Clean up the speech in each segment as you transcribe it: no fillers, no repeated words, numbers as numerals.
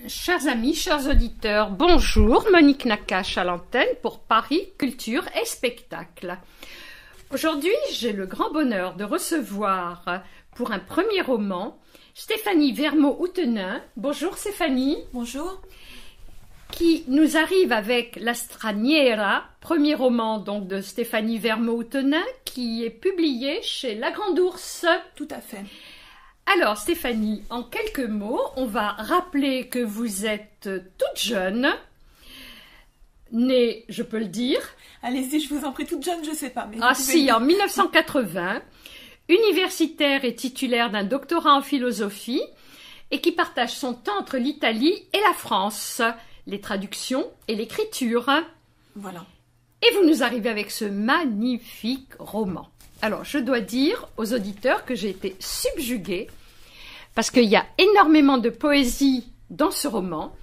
Chers amis, chers auditeurs, bonjour, Monique Nakache à l'antenne pour Paris Culture et Spectacle. Aujourd'hui, j'ai le grand bonheur de recevoir pour un premier roman Stéphanie Vermont-Houtenin. Bonjour Stéphanie. Bonjour. Qui nous arrive avec La Straniera, premier roman donc de Stéphanie Vermont-Houtenin qui est publié chez La Grande Ourse. Tout à fait. Alors Stéphanie, en quelques mots, on va rappeler que vous êtes toute jeune, née, je peux le dire. Allez-y, je vous en prie, toute jeune, je sais pas. Mais en 1980, universitaire et titulaire d'un doctorat en philosophie et qui partage son temps entre l'Italie et la France, les traductions et l'écriture. Voilà. Et vous nous arrivez avec ce magnifique roman. Alors, je dois dire aux auditeurs que j'ai été subjuguée parce qu'il y a énormément de poésie dans ce roman.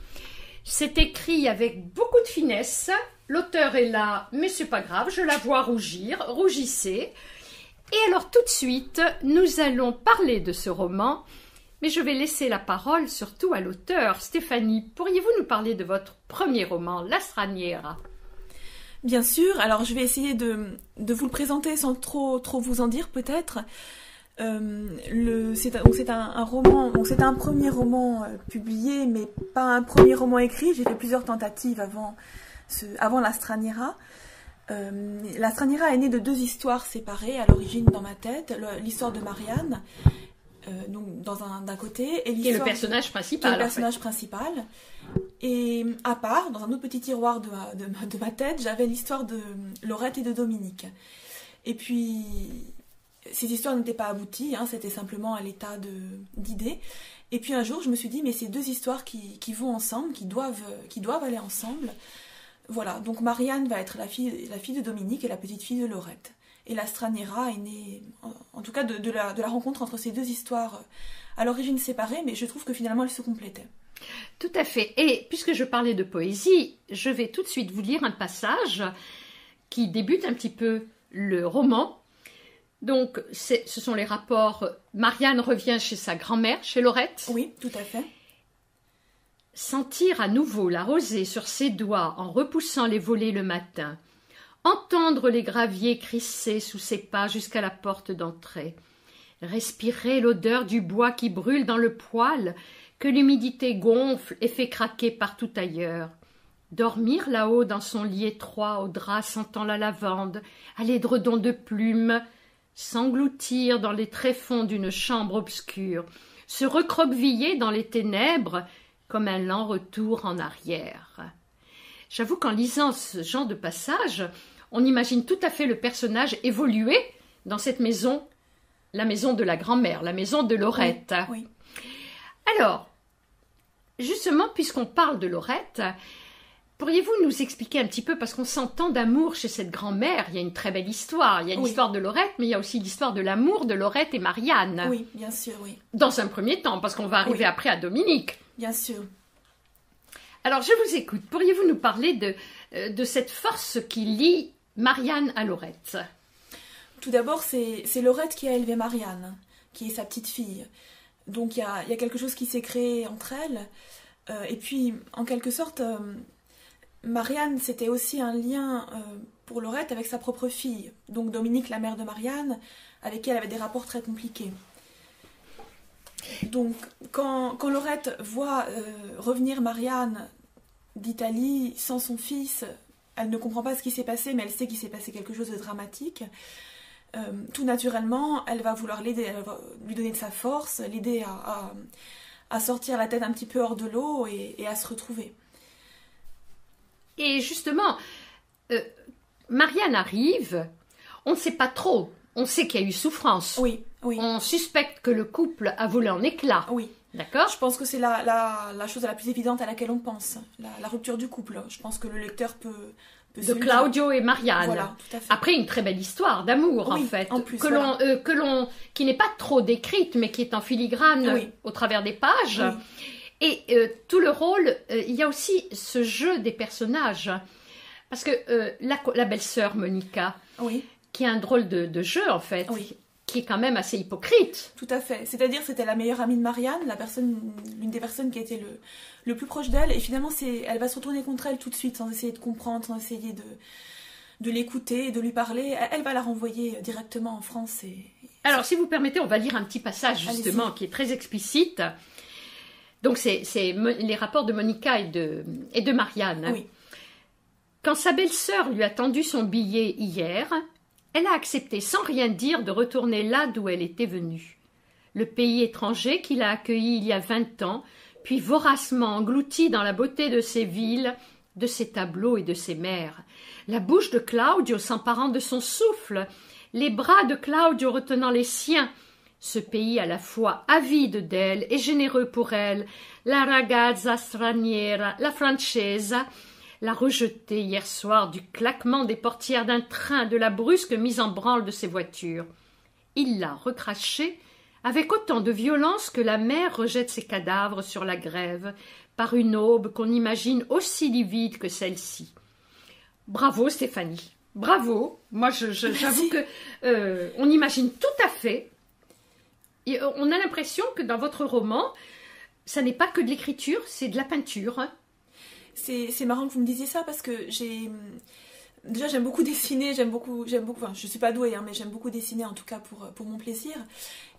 C'est écrit avec beaucoup de finesse. L'auteur est là, mais c'est pas grave, je la vois rougir. Rougissez. Et alors, tout de suite, nous allons parler de ce roman, mais je vais laisser la parole surtout à l'auteur. Stéphanie, pourriez-vous nous parler de votre premier roman, La Straniera ? Bien sûr, alors je vais essayer de vous le présenter sans trop vous en dire peut-être. C'est un roman, donc c'est un premier roman publié, mais pas un premier roman écrit. J'ai fait plusieurs tentatives avant La Straniera. La Straniera est née de deux histoires séparées à l'origine dans ma tête. L'histoire de Marianne, donc d'un côté, et qui est le personnage principal. Principal. Et à part, dans un autre petit tiroir de ma tête, j'avais l'histoire de Laurette et de Dominique. Et puis, ces histoires n'étaient pas abouties, hein, c'était simplement à l'état d'idées. Et puis un jour, je me suis dit, mais ces deux histoires qui vont ensemble, qui doivent aller ensemble. Voilà, donc Marianne va être la fille de Dominique et la petite fille de Laurette. Et La Straniera est née, en tout cas, de la rencontre entre ces deux histoires à l'origine séparées, mais je trouve que finalement elles se complétaient. Tout à fait. Et puisque je parlais de poésie, je vais tout de suite vous lire un passage qui débute un petit peu le roman. Donc, ce sont les rapports. Marianne revient chez sa grand-mère, chez Laurette. Oui, tout à fait. Sentir à nouveau la rosée sur ses doigts en repoussant les volets le matin. Entendre les graviers crisser sous ses pas jusqu'à la porte d'entrée. Respirer l'odeur du bois qui brûle dans le poêle, que l'humidité gonfle et fait craquer partout ailleurs. Dormir là-haut dans son lit étroit, au drap sentant la lavande, à l'édredon de plumes, s'engloutir dans les tréfonds d'une chambre obscure, se recroqueviller dans les ténèbres comme un lent retour en arrière. J'avoue qu'en lisant ce genre de passage, on imagine tout à fait le personnage évoluer dans cette maison, la maison de la grand-mère, la maison de Laurette. Oui. Alors, justement, puisqu'on parle de Laurette, pourriez-vous nous expliquer un petit peu, parce qu'on sent tant d'amour chez cette grand-mère, il y a une très belle histoire, il y a l'histoire de Laurette, mais il y a aussi l'histoire de l'amour de Laurette et Marianne. Oui, bien sûr, oui. Dans un premier temps, parce qu'on va arriver après à Dominique. Bien sûr. Alors, je vous écoute. Pourriez-vous nous parler de cette force qui lie Marianne à Laurette ? Tout d'abord, c'est Laurette qui a élevé Marianne, qui est sa petite fille. Donc, il y a quelque chose qui s'est créé entre elles. Et puis, en quelque sorte, Marianne, c'était aussi un lien pour Laurette avec sa propre fille. Donc, Dominique, la mère de Marianne, avec qui elle avait des rapports très compliqués. Donc, quand Laurette voit revenir Marianne d'Italie sans son fils, elle ne comprend pas ce qui s'est passé, mais elle sait qu'il s'est passé quelque chose de dramatique. Tout naturellement, elle va vouloir l'aider, elle va lui donner de sa force, l'aider à sortir la tête un petit peu hors de l'eau et à se retrouver. Et justement, Marianne arrive, on ne sait pas trop, on sait qu'il y a eu souffrance. Oui. On suspecte que le couple a volé en éclats. Oui. D'accord ? Je pense que c'est la chose la plus évidente à laquelle on pense, la rupture du couple. Je pense que le lecteur peut de Claudio et Marianne. Voilà, tout à fait. Après, une très belle histoire d'amour, oui, en fait, en plus, qui n'est pas trop décrite, mais qui est en filigrane au travers des pages. Oui. Et tout le rôle, il y a aussi ce jeu des personnages. Parce que la belle-sœur Monica, qui a un drôle de jeu, en fait, qui est quand même assez hypocrite. Tout à fait. C'est-à-dire c'était la meilleure amie de Marianne, l'une des personnes qui a été le plus proche d'elle. Et finalement, elle va se retourner contre elle tout de suite, sans essayer de comprendre, sans essayer de l'écouter, de lui parler. Elle va la renvoyer directement en France. Alors, si vous permettez, on va lire un petit passage, justement, qui est très explicite. Donc, c'est les rapports de Monica et de Marianne. Hein. Oui. Quand sa belle-sœur lui a tendu son billet hier, elle a accepté sans rien dire de retourner là d'où elle était venue. Le pays étranger qui l'a accueillie il y a 20 ans, puis voracement englouti dans la beauté de ses villes, de ses tableaux et de ses mers. La bouche de Claudio s'emparant de son souffle, les bras de Claudio retenant les siens, ce pays à la fois avide d'elle et généreux pour elle, la ragazza straniera, la francesa, l'a rejetée hier soir du claquement des portières d'un train, de la brusque mise en branle de ses voitures. Il l'a recrachée avec autant de violence que la mer rejette ses cadavres sur la grève, par une aube qu'on imagine aussi livide que celle-ci. Bravo Stéphanie, bravo. Moi j'avoue que on imagine tout à fait. Et on a l'impression que dans votre roman, ça n'est pas que de l'écriture, c'est de la peinture. C'est marrant que vous me disiez ça parce que déjà j'aime beaucoup dessiner, j'aime beaucoup, enfin, je suis pas douée, hein, mais j'aime beaucoup dessiner en tout cas pour mon plaisir.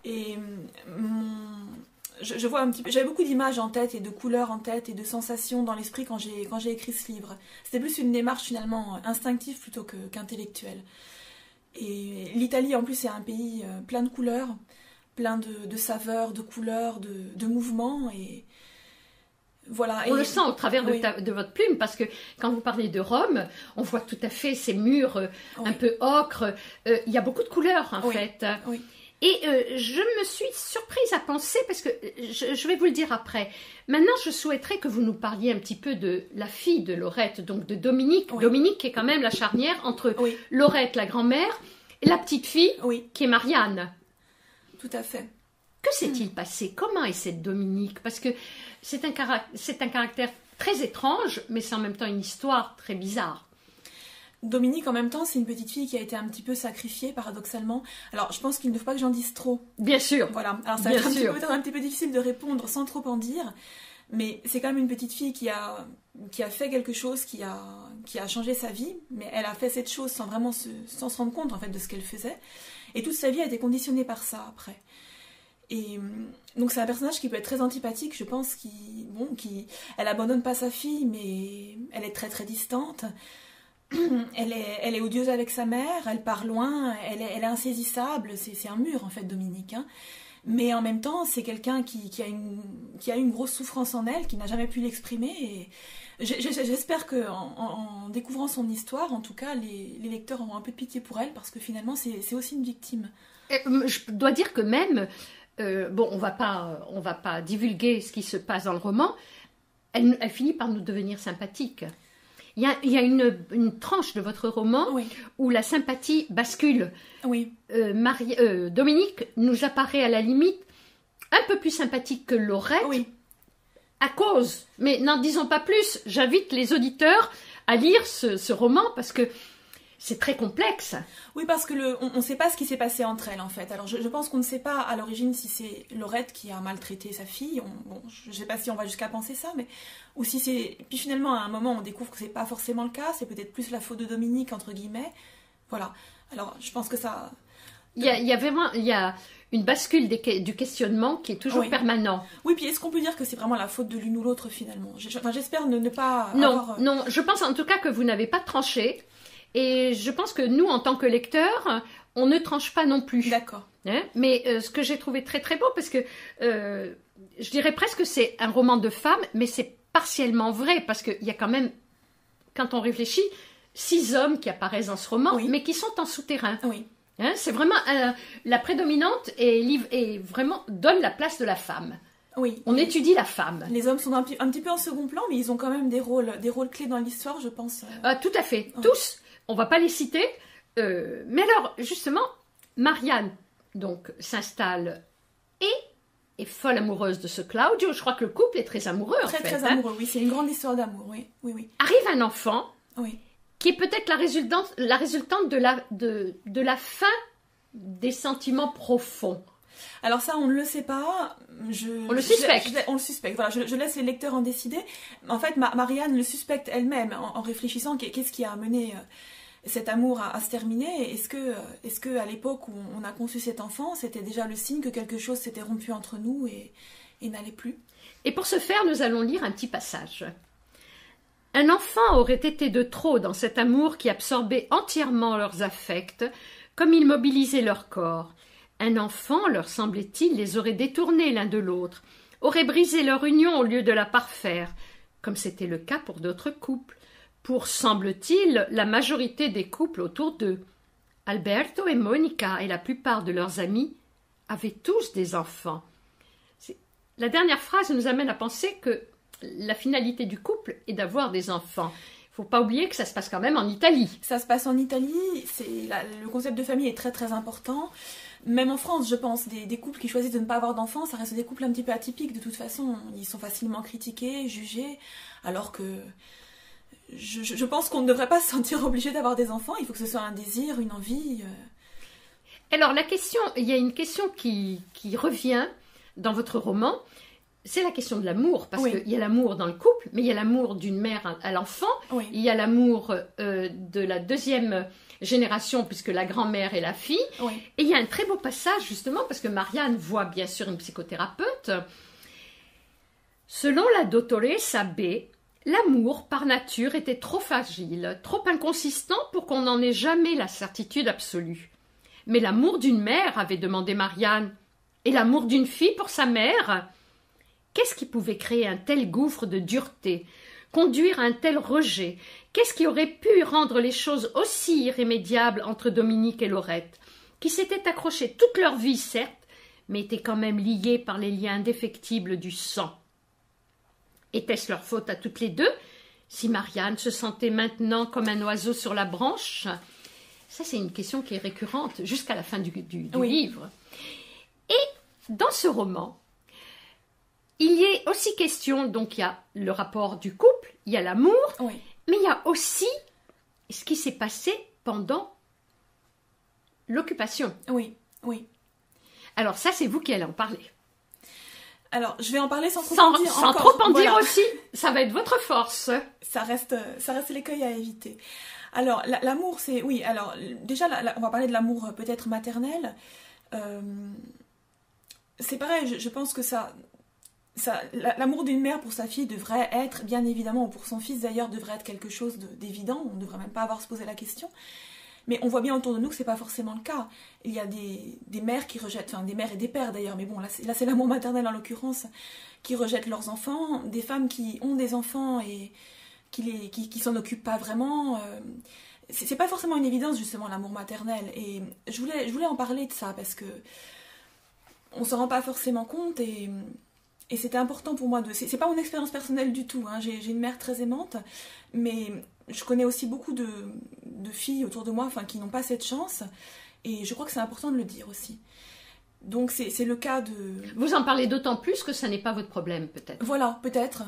Et je vois un petit peu, j'avais beaucoup d'images en tête et de couleurs en tête et de sensations dans l'esprit quand j'ai écrit ce livre. C'était plus une démarche finalement instinctive plutôt qu'intellectuelle. Et l'Italie en plus c'est un pays plein de couleurs, plein de saveurs, de couleurs, de mouvements et voilà. On le sent au travers de votre plume, parce que quand vous parlez de Rome, on voit tout à fait ces murs un peu ocre. Il y a beaucoup de couleurs, en fait. Oui. Et je me suis surprise à penser, parce que je vais vous le dire après. Maintenant, je souhaiterais que vous nous parliez un petit peu de la fille de Laurette, donc de Dominique. Oui. Dominique qui est quand même la charnière entre Laurette, la grand-mère, et la petite fille, qui est Marianne. Tout à fait. Que s'est-il passé? Comment est cette Dominique? Parce que c'est un caractère très étrange, mais c'est en même temps une histoire très bizarre. Dominique, en même temps, c'est une petite fille qui a été un petit peu sacrifiée, paradoxalement. Alors, je pense qu'il ne faut pas que j'en dise trop. Bien sûr. Voilà. Alors, ça va être peut-être un petit peu difficile de répondre sans trop en dire, mais c'est quand même une petite fille qui a fait quelque chose, qui a changé sa vie, mais elle a fait cette chose sans vraiment sans se rendre compte, en fait, de ce qu'elle faisait. Et toute sa vie a été conditionnée par ça, après. Et donc c'est un personnage qui peut être très antipathique, je pense, elle abandonne pas sa fille, mais elle est très très distante. Elle est odieuse avec sa mère, elle part loin, elle est insaisissable, c'est un mur en fait, Dominique. Hein. Mais en même temps, c'est quelqu'un qui a une grosse souffrance en elle, qui n'a jamais pu l'exprimer. Et j'espère qu'en découvrant son histoire, en tout cas, les lecteurs auront un peu de pitié pour elle, parce que finalement, c'est aussi une victime. Je dois dire que même... on va pas divulguer ce qui se passe dans le roman. Elle finit par nous devenir sympathique. Il y a une tranche de votre roman où la sympathie bascule. Oui. Dominique nous apparaît à la limite un peu plus sympathique que Laurette. Oui. À cause, mais n'en disons pas plus. J'invite les auditeurs à lire ce roman parce que c'est très complexe. Oui, parce que on ne sait pas ce qui s'est passé entre elles, en fait. Alors, je pense qu'on ne sait pas à l'origine si c'est Laurette qui a maltraité sa fille. Je ne sais pas si on va jusqu'à penser ça, mais... Ou si c'est... Puis finalement, à un moment, on découvre que ce n'est pas forcément le cas. C'est peut-être plus la faute de Dominique, entre guillemets. Voilà. Alors, je pense que ça... Il y a une bascule du questionnement qui est toujours permanent. Oui, puis est-ce qu'on peut dire que c'est vraiment la faute de l'une ou l'autre, finalement? J'espère ne pas avoir... Non, je pense en tout cas que vous n'avez pas tranché. Et je pense que nous, en tant que lecteurs, on ne tranche pas non plus. D'accord. Hein? Mais ce que j'ai trouvé très très beau, parce que je dirais presque que c'est un roman de femme, mais c'est partiellement vrai, parce qu'il y a quand même, quand on réfléchit, 6 hommes qui apparaissent dans ce roman, mais qui sont en souterrain. Oui. Hein? C'est vraiment la prédominante et vraiment donne la place de la femme. Oui. On étudie la femme. Les hommes sont un petit peu en second plan, mais ils ont quand même des rôles clés dans l'histoire, je pense. Tout à fait. Tous. On va pas les citer. Mais alors, justement, Marianne donc s'installe et est folle amoureuse de ce Claudio. Je crois que le couple est très amoureux, en fait. Très amoureux, oui. C'est une grande histoire d'amour, oui. Arrive un enfant qui est peut-être la résultante de la fin des sentiments profonds? Alors ça, on ne le sait pas. On le suspecte. On le suspecte. Voilà, je laisse les lecteurs en décider. En fait, Marianne le suspecte elle-même en réfléchissant qu'est-ce qui a amené cet amour à se terminer. Est-ce que à l'époque où on a conçu cet enfant, c'était déjà le signe que quelque chose s'était rompu entre nous et n'allait plus? Et pour ce faire, nous allons lire un petit passage. Un enfant aurait été de trop dans cet amour qui absorbait entièrement leurs affects, comme il mobilisait leur corps. Un enfant, leur semblait-il, les aurait détournés l'un de l'autre, aurait brisé leur union au lieu de la parfaire, comme c'était le cas pour d'autres couples, pour, semble-t-il, la majorité des couples autour d'eux. Alberto et Monica et la plupart de leurs amis avaient tous des enfants. La dernière phrase nous amène à penser que la finalité du couple est d'avoir des enfants. Il ne faut pas oublier que ça se passe quand même en Italie. Ça se passe en Italie, le concept de famille est très très important. Même en France, je pense, des couples qui choisissent de ne pas avoir d'enfants, ça reste des couples un petit peu atypiques de toute façon. Ils sont facilement critiqués, jugés, alors que je pense qu'on ne devrait pas se sentir obligé d'avoir des enfants. Il faut que ce soit un désir, une envie. Alors il y a une question qui revient dans votre roman, c'est la question de l'amour, parce qu'il y a l'amour dans le couple, mais il y a l'amour d'une mère à l'enfant, il y a l'amour de la deuxième génération, puisque la grand-mère est la fille, et il y a un très beau passage, justement, parce que Marianne voit bien sûr une psychothérapeute. Selon la dottoressa B, l'amour, par nature, était trop fragile, trop inconsistant pour qu'on n'en ait jamais la certitude absolue. Mais l'amour d'une mère, avait demandé Marianne, et l'amour d'une fille pour sa mère? Qu'est-ce qui pouvait créer un tel gouffre de dureté, conduire à un tel rejet? Qu'est-ce qui aurait pu rendre les choses aussi irrémédiables entre Dominique et Laurette, qui s'étaient accrochés toute leur vie, certes, mais étaient quand même liés par les liens indéfectibles du sang? Était-ce leur faute à toutes les deux, si Marianne se sentait maintenant comme un oiseau sur la branche? Ça, c'est une question qui est récurrente jusqu'à la fin du livre. Et dans ce roman, il y est aussi question, donc il y a le rapport du couple, il y a l'amour, mais il y a aussi ce qui s'est passé pendant l'occupation. Oui. Alors ça, c'est vous qui allez en parler. Alors, je vais en parler sans trop en dire aussi. Ça va être votre force. Ça reste l'écueil à éviter. Alors, l'amour, c'est... Oui, alors, déjà, on va parler de l'amour peut-être maternel. C'est pareil, je pense que l'amour d'une mère pour sa fille devrait être, bien évidemment, ou pour son fils d'ailleurs, devrait être quelque chose d'évident. On ne devrait même pas avoir à se poser la question. Mais on voit bien autour de nous que c'est pas forcément le cas. Il y a des mères qui rejettent, enfin des mères et des pères d'ailleurs, mais bon, là c'est l'amour maternel en l'occurrence, qui rejettent leurs enfants, des femmes qui ont des enfants et qui s'en occupent pas vraiment. C'est pas forcément une évidence justement l'amour maternel. Et je voulais en parler de ça parce que on s'en rend pas forcément compte et c'était important pour moi c'est pas mon expérience personnelle du tout, hein. J'ai une mère très aimante, mais je connais aussi beaucoup de filles autour de moi, enfin, qui n'ont pas cette chance, et je crois que c'est important de le dire aussi. Donc c'est le cas de... Vous en parlez d'autant plus que ça n'est pas votre problème, peut-être. Voilà, peut-être.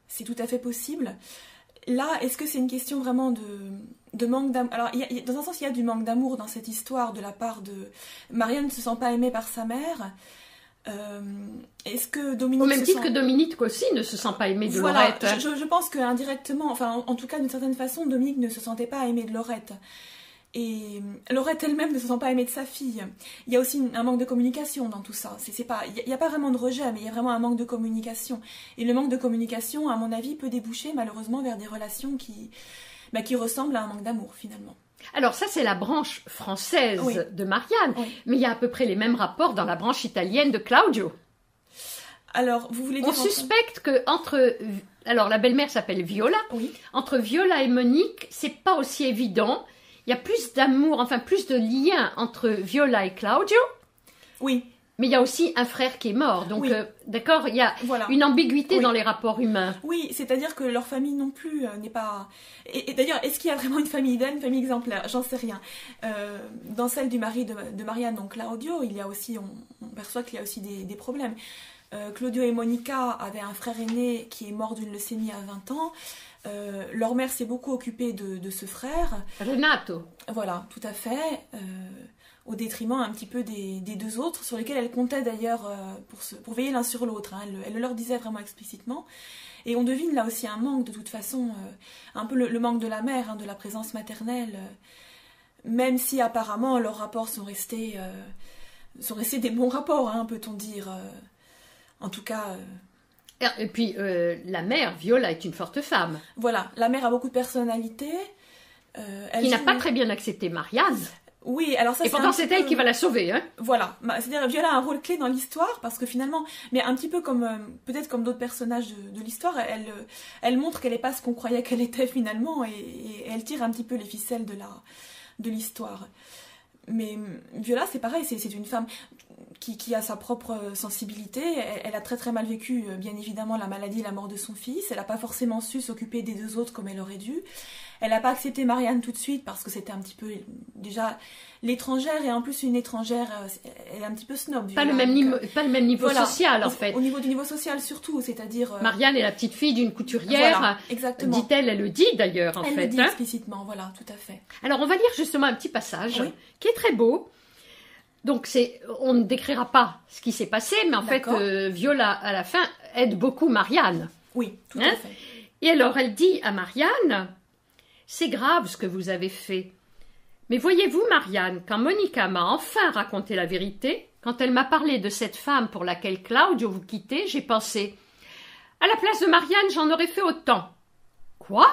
C'est tout à fait possible. Là, est-ce que c'est une question vraiment de manque d'amour? Alors, dans un sens, il y a du manque d'amour dans cette histoire de la part de... Marianne ne se sent pas aimée par sa mère. Est-ce que Dominique... Au même titre que Dominique aussi ne se sent pas aimée de Laurette. Laurette. Je pense qu'indirectement, enfin en tout cas d'une certaine façon, Dominique ne se sentait pas aimée de Laurette. Et Laurette elle-même ne se sent pas aimée de sa fille. Il y a aussi un manque de communication dans tout ça. Il n'y a pas vraiment de rejet, mais il y a vraiment un manque de communication. Et le manque de communication, à mon avis, peut déboucher malheureusement vers des relations qui ressemblent à un manque d'amour finalement. Alors ça, c'est la branche française de Marianne, mais il y a à peu près les mêmes rapports dans la branche italienne de Claudio. Alors, vous voulez dire... On suspecte que alors la belle-mère s'appelle Viola. Entre Viola et Monique, c'est pas aussi évident. Il y a plus d'amour, enfin plus de lien entre Viola et Claudio. Oui. Mais il y a aussi un frère qui est mort. Donc, d'accord, il y a une ambiguïté dans les rapports humains. Oui, c'est-à-dire que leur famille non plus n'est pas... Et d'ailleurs, est-ce qu'il y a vraiment une famille idéale, une famille exemplaire? J'en sais rien. Dans celle du mari de Marianne, donc Claudio, il y a aussi, on perçoit qu'il y a aussi des problèmes. Claudio et Monica avaient un frère aîné qui est mort d'une leucémie à 20 ans. Leur mère s'est beaucoup occupée de ce frère. Renato. Voilà, tout à fait. Au détriment un petit peu des deux autres, sur lesquels elle comptait d'ailleurs pour veiller l'un sur l'autre. Hein. Elle le leur disait vraiment explicitement. Et on devine là aussi un manque, de toute façon, un peu le manque de la mère, hein, de la présence maternelle, même si apparemment leurs rapports sont restés des bons rapports, hein, peut-on dire. En tout cas... Et puis, la mère, Viola, est une forte femme. Voilà, la mère a beaucoup de personnalité. Qui n'a pas très bien accepté Marianne. Oui, alors ça, et pourtant c'est elle qui va la sauver, hein. Voilà, c'est-à-dire Viola a un rôle clé dans l'histoire parce que finalement, mais un petit peu comme peut-être comme d'autres personnages de l'histoire, elle montre qu'elle n'est pas ce qu'on croyait qu'elle était finalement et elle tire un petit peu les ficelles de l'histoire. Mais Viola, c'est pareil, c'est une femme qui a sa propre sensibilité. Elle a très très mal vécu, bien évidemment, la maladie et la mort de son fils. Elle n'a pas forcément su s'occuper des deux autres comme elle aurait dû. Elle n'a pas accepté Marianne tout de suite parce que c'était un petit peu déjà l'étrangère et en plus une étrangère, elle est un petit peu snob. Pas le même niveau voilà, social en fait. Au niveau du niveau social surtout, c'est-à-dire... Marianne est la petite fille d'une couturière, voilà, exactement. Dit-elle, elle le dit d'ailleurs en fait. Elle le dit explicitement, voilà, tout à fait. Alors on va lire justement un petit passage qui est très beau. Donc on ne décrira pas ce qui s'est passé, mais en fait Viola à la fin aide beaucoup Marianne. Oui, tout à fait. Et alors elle dit à Marianne... C'est grave ce que vous avez fait. Mais voyez-vous, Marianne, quand Monica m'a enfin raconté la vérité, quand elle m'a parlé de cette femme pour laquelle Claudio vous quittait, j'ai pensé « À la place de Marianne, j'en aurais fait autant. » Quoi ?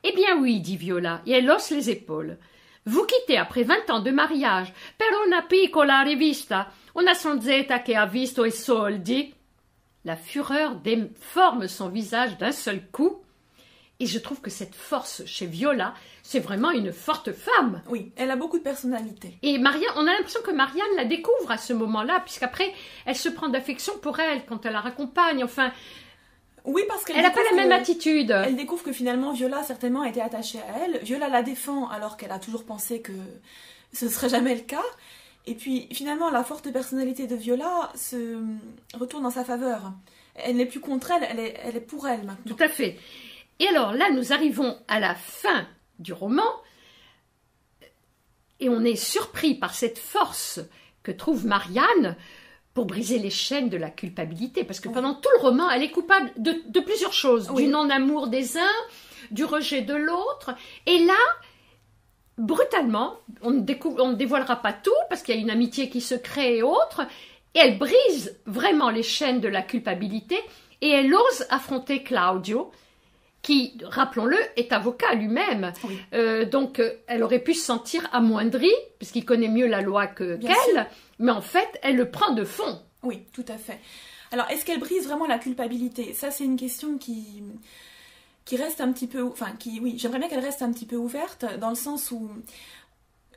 Eh bien oui, dit Viola, et elle hausse les épaules. Vous quittez après 20 ans de mariage, per una piccola rivista, una sonzetta che ha visto i soldi. La fureur déforme son visage d'un seul coup. Et je trouve que cette force chez Viola, c'est vraiment une forte femme. Oui, elle a beaucoup de personnalité. Et Marianne, on a l'impression que Marianne la découvre à ce moment-là, puisqu'après, elle se prend d'affection pour elle quand elle la raccompagne. Enfin, oui, parce qu'elle n'a pas la même attitude. Elle découvre que finalement, Viola certainement était attachée à elle. Viola la défend alors qu'elle a toujours pensé que ce ne serait jamais le cas. Et puis finalement, la forte personnalité de Viola se retourne en sa faveur. Elle n'est plus contre elle, elle est pour elle maintenant. Tout à fait. Et alors là, nous arrivons à la fin du roman et on est surpris par cette force que trouve Marianne pour briser les chaînes de la culpabilité. Parce que pendant tout le roman, elle est coupable de plusieurs choses. Du non-amour des uns, du rejet de l'autre. Et là, brutalement, on ne dévoilera pas tout parce qu'il y a une amitié qui se crée et autres. Et elle brise vraiment les chaînes de la culpabilité et elle ose affronter Claudio, qui, rappelons-le, est avocat lui-même. Oui. Donc, elle aurait pu se sentir amoindrie, puisqu'il connaît mieux la loi qu'elle, mais en fait, elle le prend de fond. Oui, tout à fait. Alors, est-ce qu'elle brise vraiment la culpabilité ? Ça, c'est une question qui reste un petit peu... Enfin, j'aimerais bien qu'elle reste un petit peu ouverte, dans le sens où...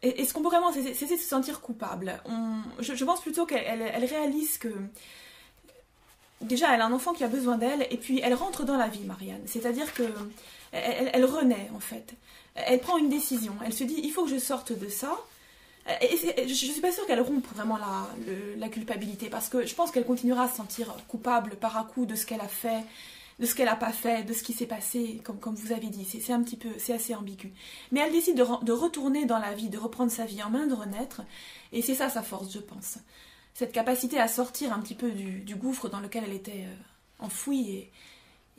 Est-ce qu'on peut vraiment cesser de se sentir coupable ? Je pense plutôt qu'elle réalise que... Déjà, elle a un enfant qui a besoin d'elle, et puis elle rentre dans la vie, Marianne. C'est-à-dire que elle renaît, en fait. Elle prend une décision. Elle se dit, il faut que je sorte de ça. Et je ne suis pas sûre qu'elle rompe vraiment la culpabilité, parce que je pense qu'elle continuera à se sentir coupable par à coup de ce qu'elle a fait, de ce qu'elle n'a pas fait, de ce qui s'est passé, comme vous avez dit. C'est assez ambigu. Mais elle décide de retourner dans la vie, de reprendre sa vie en main, de renaître. Et c'est ça sa force, je pense. Cette capacité à sortir un petit peu du gouffre dans lequel elle était enfouie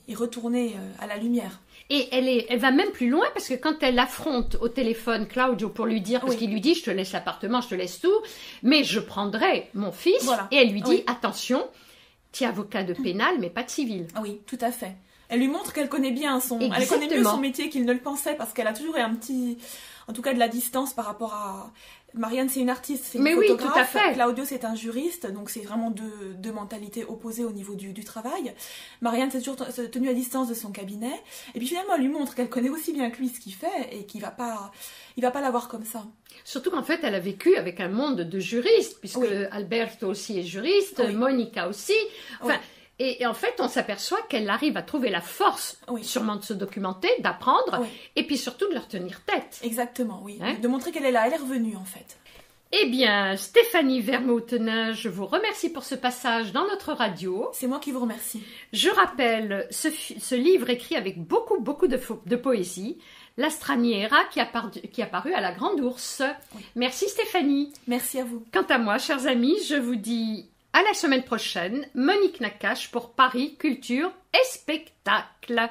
et retourner à la lumière. Et elle va même plus loin parce que quand elle affronte au téléphone Claudio pour lui dire, parce qu'il lui dit, je te laisse l'appartement, je te laisse tout, mais je prendrai mon fils, et elle lui dit, attention, tu es avocat de pénal, mais pas de civil. Ah oui, tout à fait. Elle lui montre qu'elle connaît bien elle connaît mieux son métier qu'il ne le pensait, parce qu'elle a toujours eu en tout cas de la distance par rapport à... Marianne, c'est une artiste, c'est une photographe. Oui, tout à fait. Claudio, c'est un juriste, donc c'est vraiment deux mentalités opposées au niveau du travail. Marianne s'est toujours tenue à distance de son cabinet. Et puis finalement, elle lui montre qu'elle connaît aussi bien que lui ce qu'il fait et qu'il va pas la voir comme ça. Surtout qu'en fait, elle a vécu avec un monde de juristes, puisque Alberto aussi est juriste, Monica aussi. Enfin, et en fait, on s'aperçoit qu'elle arrive à trouver la force, sûrement de se documenter, d'apprendre, et puis surtout de leur tenir tête. Exactement, oui. De montrer qu'elle est là, elle est revenue en fait. Eh bien, Stéphanie Vermoutenin, je vous remercie pour ce passage dans notre radio. C'est moi qui vous remercie. Je rappelle ce livre écrit avec beaucoup de poésie, La Straniera, qui est apparu à la Grande Ourse. Oui. Merci Stéphanie. Merci à vous. Quant à moi, chers amis, je vous dis à la semaine prochaine. Monique Nakache pour Paris, Culture et Spectacle.